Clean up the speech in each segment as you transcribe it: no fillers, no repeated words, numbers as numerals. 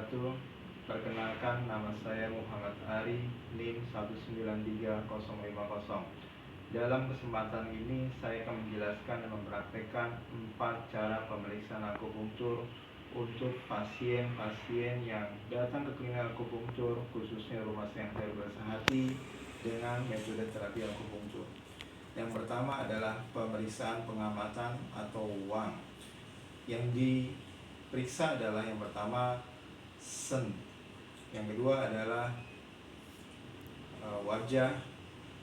wabarakatuh. Perkenalkan, nama saya Muhammad Ari, NIM 193.050. Dalam kesempatan ini saya akan menjelaskan dan mempraktekkan 4 cara pemeriksaan akupunktur untuk pasien-pasien yang datang ke klinik akupunktur, khususnya rumah sakit Berasa Hati, dengan metode terapi akupunktur. Yang pertama adalah pemeriksaan pengamatan atau Wang. Yang diperiksa adalah yang pertama sen, yang kedua adalah wajah,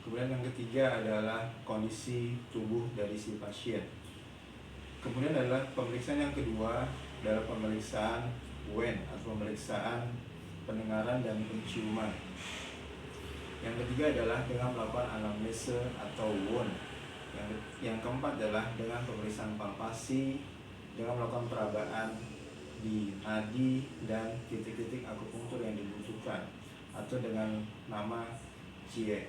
kemudian yang ketiga adalah kondisi tubuh dari si pasien. Kemudian adalah pemeriksaan yang kedua adalah pemeriksaan Wen atau pemeriksaan pendengaran dan penciuman. Yang ketiga adalah dengan melakukan anamnese atau Won. Yang keempat adalah dengan pemeriksaan palpasi dengan melakukan perabaan di nadi dan titik-titik akupunktur yang dibutuhkan atau dengan nama Cie.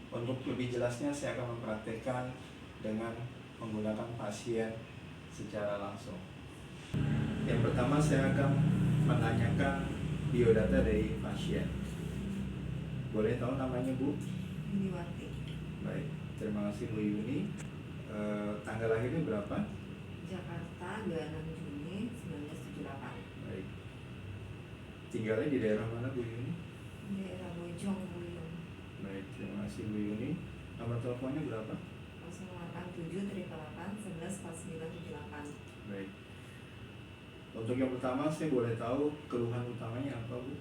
Untuk lebih jelasnya saya akan mempraktekkan dengan menggunakan pasien secara langsung. Yang pertama saya akan menanyakan biodata dari pasien. Boleh tahu namanya Bu? Yuniwati. Baik, terima kasih Bu Yuni. Tanggal lahirnya berapa? Jakarta 26 Juni 1978. Baik. Tinggalnya di daerah mana Bu Yuni? Daerah Bojong Buyung. Baik, terima kasih Bu Yuni. Nomor teleponnya berapa? 087 888 11 4978. Baik. Untuk yang pertama saya boleh tahu keluhan utamanya apa Bu?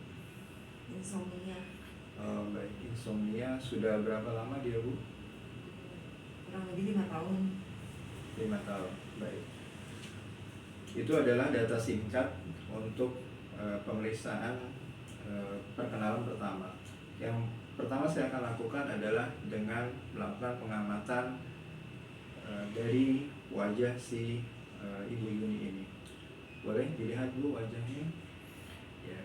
Insomnia. Baik, insomnia sudah berapa lama dia Bu? Kurang lebih 5 tahun. 5 tahun. Baik. Itu adalah data singkat untuk pemeriksaan perkenalan pertama. Yang pertama saya akan lakukan adalah dengan melakukan pengamatan dari wajah si Ibu Yuni ini. Boleh dilihat Bu wajahnya? Ya.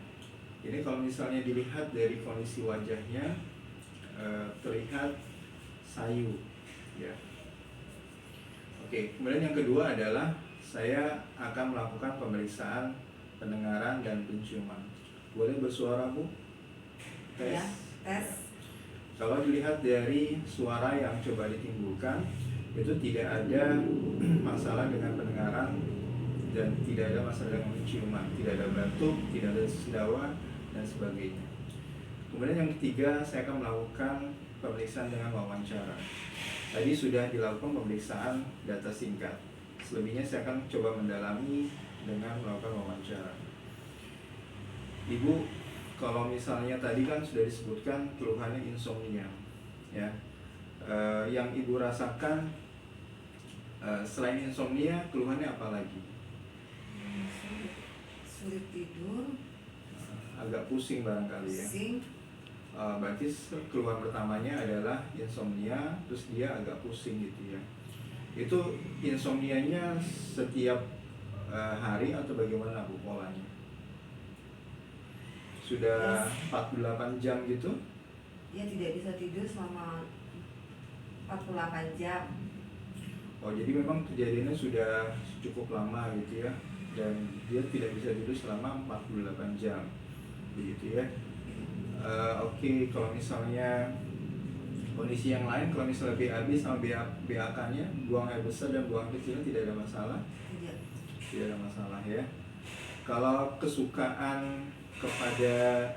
Jadi kalau misalnya dilihat dari kondisi wajahnya terlihat sayu, ya. Oke, kemudian yang kedua adalah saya akan melakukan pemeriksaan pendengaran dan penciuman. Boleh bersuara Bu? Tes. Ya, tes. Kalau dilihat dari suara yang coba ditimbulkan, itu tidak ada masalah dengan pendengaran dan tidak ada masalah dengan penciuman, tidak ada batuk, tidak ada sendawa dan sebagainya. Kemudian yang ketiga, saya akan melakukan pemeriksaan dengan wawancara. Tadi sudah dilakukan pemeriksaan data singkat. Selebihnya saya akan coba mendalami dengan melakukan wawancara. Ibu, kalau misalnya tadi kan sudah disebutkan keluhannya insomnia, ya. Yang Ibu rasakan selain insomnia, keluhannya apa lagi? Sulit tidur. Agak pusing barangkali ya. Pusing. Berarti keluhan pertamanya adalah insomnia, terus dia agak pusing gitu ya. Itu insomnianya setiap hari atau bagaimana Bu polanya? Sudah 48 jam gitu? Ya, tidak bisa tidur selama 48 jam. Oh, jadi memang kejadiannya sudah cukup lama gitu ya. Dan dia tidak bisa tidur selama 48 jam. Begitu ya. Oke, kalau misalnya kondisi yang lain, kalau misalnya BAB sama BAK-nya, buang air besar dan buang air kecilnya tidak ada masalah? Tidak ada masalah ya. Kalau kesukaan kepada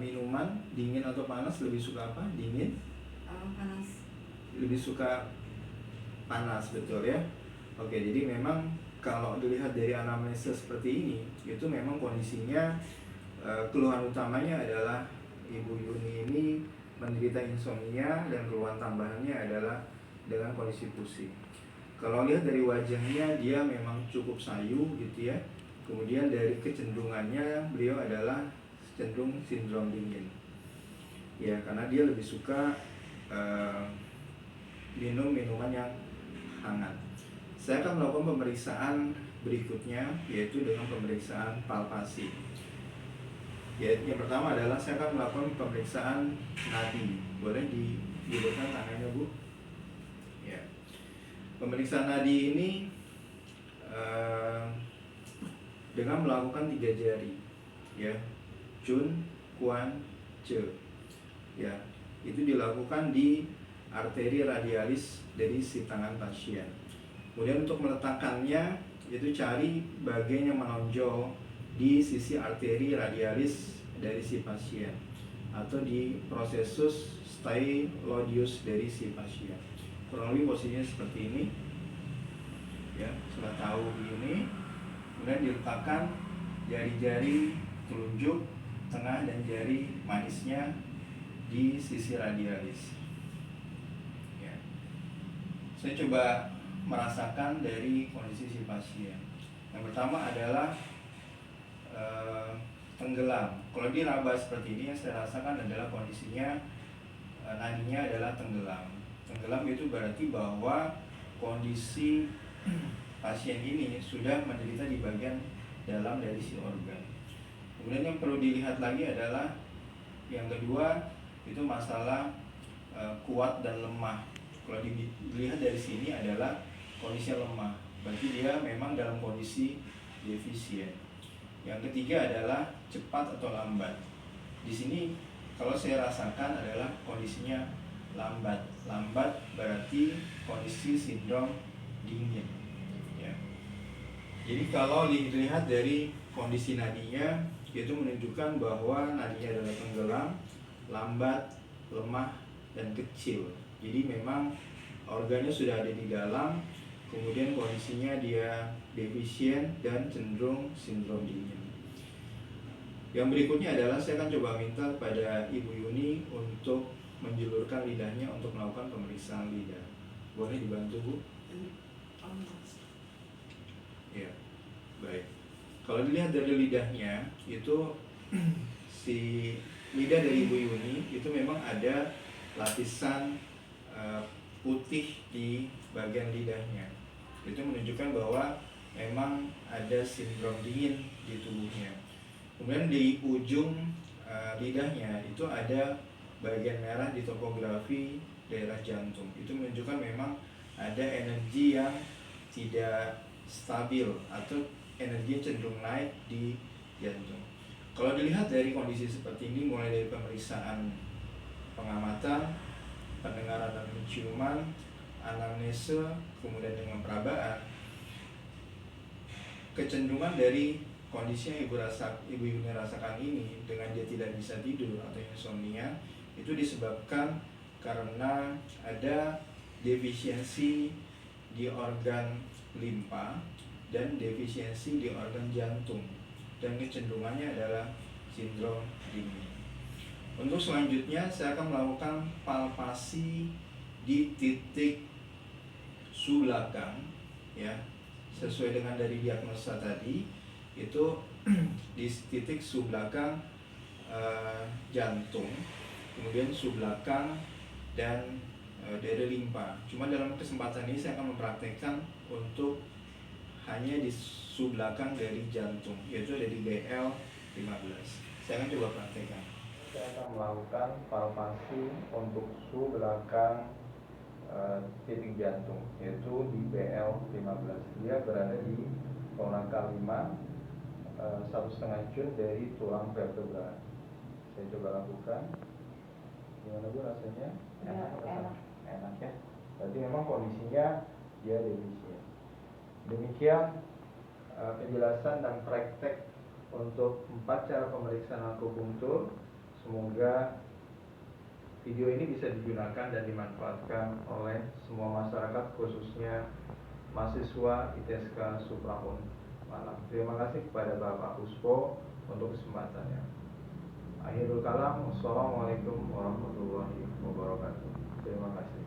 minuman, dingin atau panas, lebih suka apa? Dingin? Panas. Lebih suka panas, betul ya. Oke, jadi memang kalau dilihat dari anamnesis seperti ini, itu memang kondisinya keluhan utamanya adalah Ibu Yuni ini menderita insomnia dan keluhan tambahannya adalah dengan kondisi pusing. Kalau lihat dari wajahnya dia memang cukup sayu gitu ya. Kemudian dari kecenderungannya beliau adalah cenderung sindrom dingin. Ya, karena dia lebih suka minum minuman yang hangat. Saya akan melakukan pemeriksaan berikutnya, yaitu dengan pemeriksaan palpasi. Ya, yang pertama adalah saya akan melakukan pemeriksaan nadi. Boleh diberikan tangannya Bu? Ya. Pemeriksaan nadi ini dengan melakukan 3 jari. ya, Chun Kuan Che, ya, itu dilakukan di arteri radialis dari si tangan pasien. Kemudian untuk meletakkannya itu cari bagian yang menonjol di sisi arteri radialis dari si pasien atau di processus stylodius dari si pasien. Kurang lebih posisinya seperti ini, ya. Sudah tahu ini, kemudian diletakkan jari-jari telunjuk, tengah, dan jari manisnya di sisi radialis. Ya. Saya coba merasakan dari kondisi si pasien. Yang pertama adalah tenggelam. Kalau diraba seperti ini, yang saya rasakan adalah kondisinya nadinya adalah tenggelam. Tenggelam itu berarti bahwa kondisi pasien ini sudah menderita di bagian dalam dari si organ. Kemudian yang perlu dilihat lagi adalah yang kedua itu masalah kuat dan lemah. Kalau dilihat dari sini adalah kondisi lemah, berarti dia memang dalam kondisi defisien. Yang ketiga adalah cepat atau lambat. Di sini kalau saya rasakan adalah kondisinya lambat. Lambat berarti kondisi sindrom dingin. Ya. Jadi kalau dilihat dari kondisi nadinya, itu menunjukkan bahwa nadinya adalah tenggelam, lambat, lemah, dan kecil. Jadi memang organnya sudah ada di dalam, kemudian kondisinya dia defisien dan cenderung sindrom dingin. Yang berikutnya adalah saya akan coba minta kepada Ibu Yuni untuk menjulurkan lidahnya untuk melakukan pemeriksaan lidah. Boleh dibantu, Bu? Ya, baik. Kalau dilihat dari lidahnya, itu si lidah dari Ibu Yuni itu memang ada lapisan putih di bagian lidahnya. Itu menunjukkan bahwa memang ada sindrom dingin di tubuhnya. Kemudian di ujung lidahnya itu ada bagian merah di topografi daerah jantung. Itu menunjukkan memang ada energi yang tidak stabil atau energi cenderung naik di jantung. Kalau dilihat dari kondisi seperti ini, mulai dari pemeriksaan pengamatan, pendengaran dan penciuman, anamnese, kemudian dengan perabaan, kecenderungan dari kondisi yang Ibu Yuni rasakan ini dengan dia tidak bisa tidur atau insomnia itu disebabkan karena ada defisiensi di organ limpa dan defisiensi di organ jantung, dan kecenderungannya adalah sindrom dingin. Untuk selanjutnya saya akan melakukan palpasi di titik su belakang, ya, sesuai dengan dari diagnosa tadi, itu di titik su belakang jantung, kemudian su belakang dan daerah limpa. Cuma dalam kesempatan ini saya akan mempraktekkan untuk hanya di su belakang dari jantung, yaitu ada di BL15. Saya akan coba praktekkan. Saya akan melakukan palpasi untuk su belakang titik jantung, yaitu di BL15. Dia berada di tonakel 5, 1,5 Jun dari tulang vertebra. Saya coba lakukan. Gimana, Bu, rasanya? Enak ya. Berarti memang kondisinya dia defisien. Demikian penjelasan dan praktek untuk 4 cara pemeriksaan akupunktur. Semoga video ini bisa digunakan dan dimanfaatkan oleh semua masyarakat, khususnya mahasiswa ITSK Suprahun Malang. Terima kasih kepada Bapak Puspo untuk kesempatannya. Akhirul kalam, wassalamualaikum warahmatullahi wabarakatuh. Terima kasih.